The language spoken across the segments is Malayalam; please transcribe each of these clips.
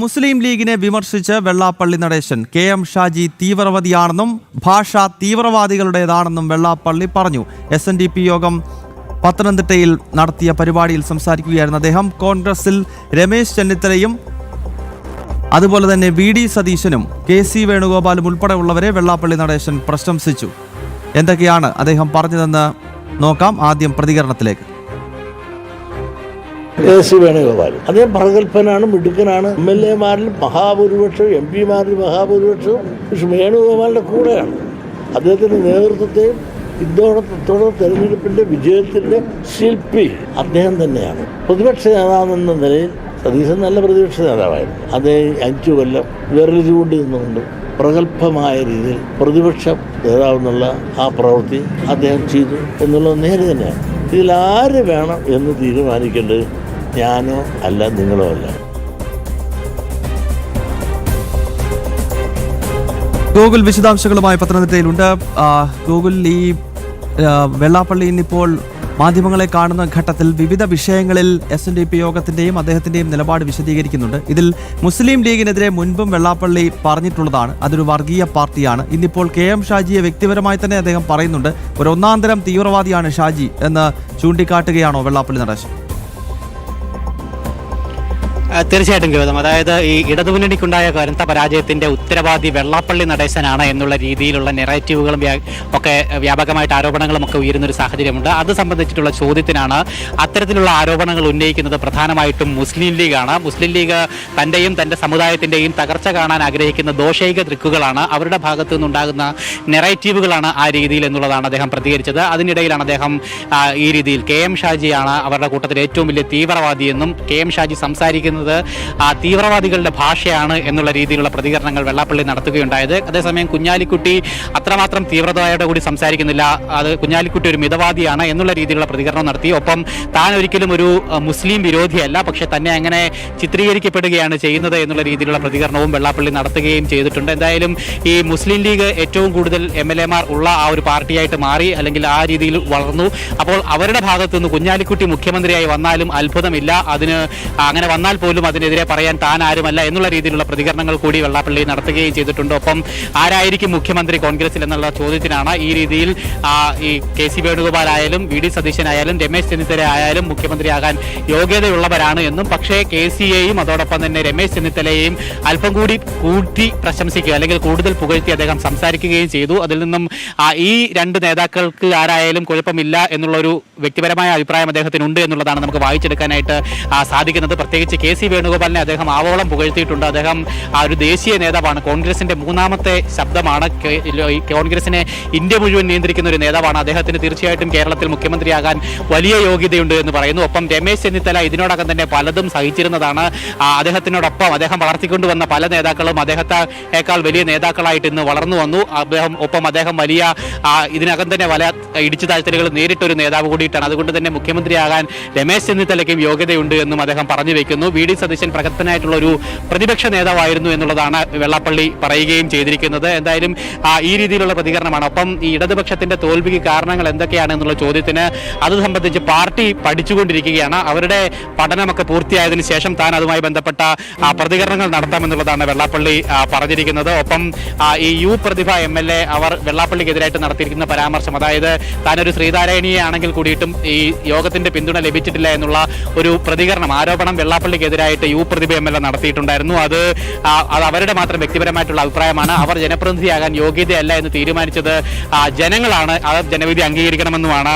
മുസ്ലിം ലീഗിനെ വിമർശിച്ച് വെള്ളാപ്പള്ളി നടേശൻ KM ഷാജി തീവ്രവാദിയാണെന്നും ഭാഷ തീവ്രവാദികളുടേതാണെന്നും വെള്ളാപ്പള്ളി പറഞ്ഞു. SNDP യോഗം പത്തനംതിട്ടയിൽ നടത്തിയ പരിപാടിയിൽ സംസാരിക്കുകയായിരുന്നു അദ്ദേഹം. കോൺഗ്രസിൽ രമേശ് ചെന്നിത്തലയും അതുപോലെ തന്നെ VD സതീശനും KC വേണുഗോപാലും ഉൾപ്പെടെയുള്ളവരെ വെള്ളാപ്പള്ളി നടേശൻ പ്രശംസിച്ചു. എന്തൊക്കെയാണ് അദ്ദേഹം പറഞ്ഞതെന്ന് നോക്കാം. ആദ്യം പ്രതികരണത്തിലേക്ക്. KC വേണുഗോപാൽ അദ്ദേഹം പ്രഗത്ഭനാണ്, മിടുക്കനാണ്. MLA-മാരിൽ മഹാഭൂരിപക്ഷവും MP-മാരിൽ മഹാഭൂരിപക്ഷവും വേണുഗോപാലിൻ്റെ കൂടെയാണ്. അദ്ദേഹത്തിൻ്റെ നേതൃത്വത്തെയും ഇതോടൊപ്പം തെരഞ്ഞെടുപ്പിൻ്റെ വിജയത്തിൻ്റെ ശില്പി അദ്ദേഹം തന്നെയാണ്. പ്രതിപക്ഷ നേതാവെന്ന നിലയിൽ സതീശൻ നല്ല പ്രതിപക്ഷ നേതാവായിരുന്നു. അദ്ദേഹം 5 കൊല്ലം വിരൽ ചൂണ്ടി നിന്നുകൊണ്ട് പ്രഗത്ഭമായ രീതിയിൽ പ്രതിപക്ഷ നേതാവെന്നുള്ള ആ പ്രവൃത്തി അദ്ദേഹം ചെയ്തു എന്നുള്ളത് നേരെ തന്നെയാണ്. ഇതിലാര് വേണം എന്ന് തീരുമാനിക്കേണ്ടത് ഞാനോ അല്ല, നിങ്ങളോ അല്ല. ഗൂഗിൾ വിശദാംശങ്ങളുമായി പത്തനംതിട്ടയിലുണ്ട്. ഗൂഗിൾ, ഈ വെള്ളാപ്പള്ളി ഇന്നിപ്പോൾ മാധ്യമങ്ങളെ കാണുന്ന ഘട്ടത്തിൽ വിവിധ വിഷയങ്ങളിൽ SNDP യോഗത്തിന്റെയും അദ്ദേഹത്തിന്റെയും നിലപാട് വിശദീകരിക്കുന്നുണ്ട്. ഇതിൽ മുസ്ലിം ലീഗിനെതിരെ മുൻപും വെള്ളാപ്പള്ളി പറഞ്ഞിട്ടുള്ളതാണ്, അതൊരു വർഗീയ പാർട്ടിയാണ്. ഇന്നിപ്പോൾ KM ഷാജിയെ വ്യക്തിപരമായി തന്നെ അദ്ദേഹം പറയുന്നുണ്ട്. ഒരു ഒന്നാന്തരം തീവ്രവാദിയാണ് ഷാജി എന്ന് ചൂണ്ടിക്കാട്ടുകയാണോ വെള്ളാപ്പള്ളി നടേശൻ? തീർച്ചയായിട്ടും ഗൗതം, അതായത് ഈ ഇടതുമുന്നണിക്കുണ്ടായ കരുത്ത പരാജയത്തിന്റെ ഉത്തരവാദി വെള്ളാപ്പള്ളി നടേശനാണ് എന്നുള്ള രീതിയിലുള്ള നെറേറ്റീവുകളും ഒക്കെ വ്യാപകമായിട്ട് ആരോപണങ്ങളും ഒക്കെ ഉയരുന്നൊരു സാഹചര്യമുണ്ട്. അത് സംബന്ധിച്ചിട്ടുള്ള ചോദ്യത്തിനാണ് അത്തരത്തിലുള്ള ആരോപണങ്ങൾ ഉന്നയിക്കുന്നത് പ്രധാനമായിട്ടും മുസ്ലിം ലീഗാണ്. മുസ്ലിം ലീഗ് തൻ്റെയും തൻ്റെ സമുദായത്തിൻ്റെയും തകർച്ച കാണാൻ ആഗ്രഹിക്കുന്ന ദോഷൈക ദൃക്കുകളാണ്, അവരുടെ ഭാഗത്തു നിന്നുണ്ടാകുന്ന നെറേറ്റീവുകളാണ് ആ രീതിയിൽ എന്നുള്ളതാണ് അദ്ദേഹം പ്രതികരിച്ചത്. അതിനിടയിലാണ് അദ്ദേഹം ഈ രീതിയിൽ KM ഷാജിയാണ് അവരുടെ കൂട്ടത്തിൽ ഏറ്റവും വലിയ തീവ്രവാദി എന്നും KM ഷാജി സംസാരിക്കുന്നത് തീവ്രവാദികളുടെ ഭാഷയാണ് എന്നുള്ള രീതിയിലുള്ള പ്രതികരണങ്ങൾ വെള്ളാപ്പള്ളി നടത്തുകയുണ്ടായത്. അതേസമയം കുഞ്ഞാലിക്കുട്ടി അത്രമാത്രം തീവ്രതയോടെ കൂടി സംസാരിക്കുന്നില്ല, അത് കുഞ്ഞാലിക്കുട്ടി ഒരു മിതവാദിയാണ് എന്നുള്ള രീതിയിലുള്ള പ്രതികരണം നടത്തി. ഒപ്പം താൻ ഒരിക്കലും ഒരു മുസ്ലിം വിരോധിയല്ല, പക്ഷെ തന്നെ അങ്ങനെ ചിത്രീകരിക്കപ്പെടുകയാണ് ചെയ്യുന്നത് എന്നുള്ള രീതിയിലുള്ള പ്രതികരണവും വെള്ളാപ്പള്ളി നടത്തുകയും ചെയ്തിട്ടുണ്ട്. എന്തായാലും ഈ മുസ്ലിം ലീഗ് ഏറ്റവും കൂടുതൽ MLA-മാർ ഉള്ള ആ ഒരു പാർട്ടിയായിട്ട് മാറി, അല്ലെങ്കിൽ ആ രീതിയിൽ വളർന്നു. അപ്പോൾ അവരുടെ ഭാഗത്തു നിന്ന് കുഞ്ഞാലിക്കുട്ടി മുഖ്യമന്ത്രിയായി വന്നാലും അത്ഭുതമില്ല, അതിന് അങ്ങനെ വന്നാൽ പോലും അതിനെതിരെ പറയാൻ താൻ ആരുമല്ല എന്നുള്ള രീതിയിലുള്ള പ്രതികരണങ്ങൾ കൂടി വെള്ളാപ്പള്ളി നടത്തുകയും ചെയ്തിട്ടുണ്ട്. ഒപ്പം ആരായിരിക്കും മുഖ്യമന്ത്രി കോൺഗ്രസിൽ എന്നുള്ള ചോദ്യത്തിനാണ് ഈ രീതിയിൽ ഈ KC വേണുഗോപാൽ ആയാലും VD സതീശനായാലും രമേശ് ചെന്നിത്തല ആയാലും മുഖ്യമന്ത്രിയാകാൻ യോഗ്യതയുള്ളവരാണ് എന്നും, പക്ഷേ KC-യെയും അതോടൊപ്പം തന്നെ രമേശ് ചെന്നിത്തലയെയും അല്പം കൂടി കൂട്ടി പ്രശംസിക്കുക അല്ലെങ്കിൽ കൂടുതൽ പുകഴ്ത്തി അദ്ദേഹം സംസാരിക്കുകയും ചെയ്തു. അതിൽ നിന്നും ഈ 2 നേതാക്കൾക്ക് ആരായാലും കുഴപ്പമില്ല എന്നുള്ളൊരു വ്യക്തിപരമായ അഭിപ്രായം അദ്ദേഹത്തിനുണ്ട് എന്നുള്ളതാണ് നമുക്ക് വായിച്ചെടുക്കാനായിട്ട് സാധിക്കുന്നത്. പ്രത്യേകിച്ച് KC വേണുഗോപാലിനെ അദ്ദേഹം ആവോളം പുകഴ്ത്തിയിട്ടുണ്ട്. അദ്ദേഹം ഒരു ദേശീയ നേതാവാണ്, കോൺഗ്രസിന്റെ 3ാമത്തെ ശബ്ദമാണ്, കോൺഗ്രസിനെ ഇന്ത്യ മുഴുവൻ നിയന്ത്രിക്കുന്ന ഒരു നേതാവാണ്. അദ്ദേഹത്തിന് തീർച്ചയായിട്ടും കേരളത്തിൽ മുഖ്യമന്ത്രിയാകാൻ വലിയ യോഗ്യതയുണ്ട് എന്ന് പറയുന്നു. ഒപ്പം രമേശ് ചെന്നിത്തല ഇതിനോടകം തന്നെ പലതും സഹിച്ചിരുന്നതാണ്. അദ്ദേഹത്തിനോടൊപ്പം അദ്ദേഹം വളർത്തിക്കൊണ്ടുവന്ന പല നേതാക്കളും അദ്ദേഹത്തെക്കാൾ വലിയ നേതാക്കളായിട്ട് ഇന്ന് വളർന്നു വന്നു. അദ്ദേഹം വലിയ ഇതിനകം തന്നെ പല ഇടിച്ചു താഴ്ത്തലുകൾ നേരിട്ടൊരു നേതാവ് കൂടിയിട്ടാണ്. അതുകൊണ്ട് തന്നെ മുഖ്യമന്ത്രിയാകാൻ രമേശ് ചെന്നിത്തലയ്ക്കും യോഗ്യതയുണ്ട് എന്നും അദ്ദേഹം പറഞ്ഞു വെക്കുന്നു. VD സതീശൻ പ്രഗത്ഭനായിട്ടുള്ള ഒരു പ്രതിപക്ഷ നേതാവായിരുന്നു എന്നുള്ളതാണ് വെള്ളാപ്പള്ളി പറയുകയും ചെയ്തിരിക്കുന്നത്. എന്തായാലും ഈ രീതിയിലുള്ള പ്രതികരണമാണ്. ഒപ്പം ഈ ഇടതുപക്ഷത്തിന്റെ തോൽവിക്ക് കാരണങ്ങൾ എന്തൊക്കെയാണ് എന്നുള്ള ചോദ്യത്തിന് അത് സംബന്ധിച്ച് പാർട്ടി പഠിച്ചുകൊണ്ടിരിക്കുകയാണ്. അവരുടെ പഠനമൊക്കെ പൂർത്തിയായതിനു ശേഷം താൻ അതുമായി ബന്ധപ്പെട്ട പ്രതികരണങ്ങൾ നടത്താമെന്നുള്ളതാണ് വെള്ളാപ്പള്ളി പറഞ്ഞിരിക്കുന്നത്. ഒപ്പം ഈ പ്രതിഭ MLA അവർ വെള്ളാപ്പള്ളിക്കെതിരായിട്ട് നടത്തിയിരിക്കുന്ന പരാമർശം, അതായത് താനൊരു ശ്രീനാരായണീയ ആണെങ്കിൽ കൂടിയിട്ടും ഈ യോഗത്തിന്റെ പിന്തുണ ലഭിച്ചിട്ടില്ല എന്നുള്ള ഒരു പ്രതികരണം, ആരോപണം വെള്ളാപ്പള്ളിക്കെതിരായിട്ട് പ്രതിഭ MLA നടത്തിയിട്ടുണ്ടായിരുന്നു. അത് അവരുടെ മാത്രം വ്യക്തിപരമായിട്ടുള്ള അഭിപ്രായമാണ്. അവർ ജനപ്രതിനിധിയാകാൻ യോഗ്യതയല്ല എന്ന് തീരുമാനിച്ചത് ജനങ്ങളാണ്, അത് ജനവിധി അംഗീകരിക്കണമെന്നുമാണ്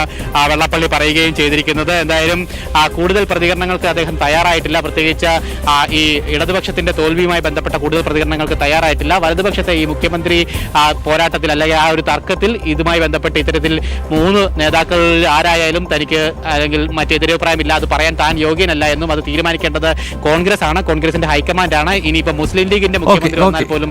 വെള്ളാപ്പള്ളി പറയുകയും ചെയ്തിരിക്കുന്നത്. എന്തായാലും കൂടുതൽ പ്രതികരണങ്ങൾക്ക് അദ്ദേഹം തയ്യാറായിട്ടില്ല. പ്രത്യേകിച്ച് ഈ ഇടതുപക്ഷത്തിന്റെ തോൽവിയുമായി ബന്ധപ്പെട്ട കൂടുതൽ പ്രതികരണങ്ങൾക്ക് തയ്യാറായിട്ടില്ല. വലതുപക്ഷത്തെ ഈ മുഖ്യമന്ത്രി പോരാട്ടത്തിൽ അല്ലെങ്കിൽ ആ ഒരു തർക്കത്തിൽ ഇതുമായി ബന്ധപ്പെട്ട് ഇത്തരത്തിൽ 3 നേതാക്കളിൽ ആരായാലും തനിക്ക് അല്ലെങ്കിൽ മറ്റെതിരഭിപ്രായമില്ല, അത് പറയാൻ താൻ യോഗ്യനല്ല എന്നും അത് തീരുമാനിക്കേണ്ടത് കോൺഗ്രസ് ആണ്, കോൺഗ്രസിന്റെ ഹൈക്കമാൻഡ് ആണ്. ഇനിയിപ്പോ മുസ്ലിം ലീഗിന്റെ മുഖ്യമന്ത്രി വന്നാൽ പോലും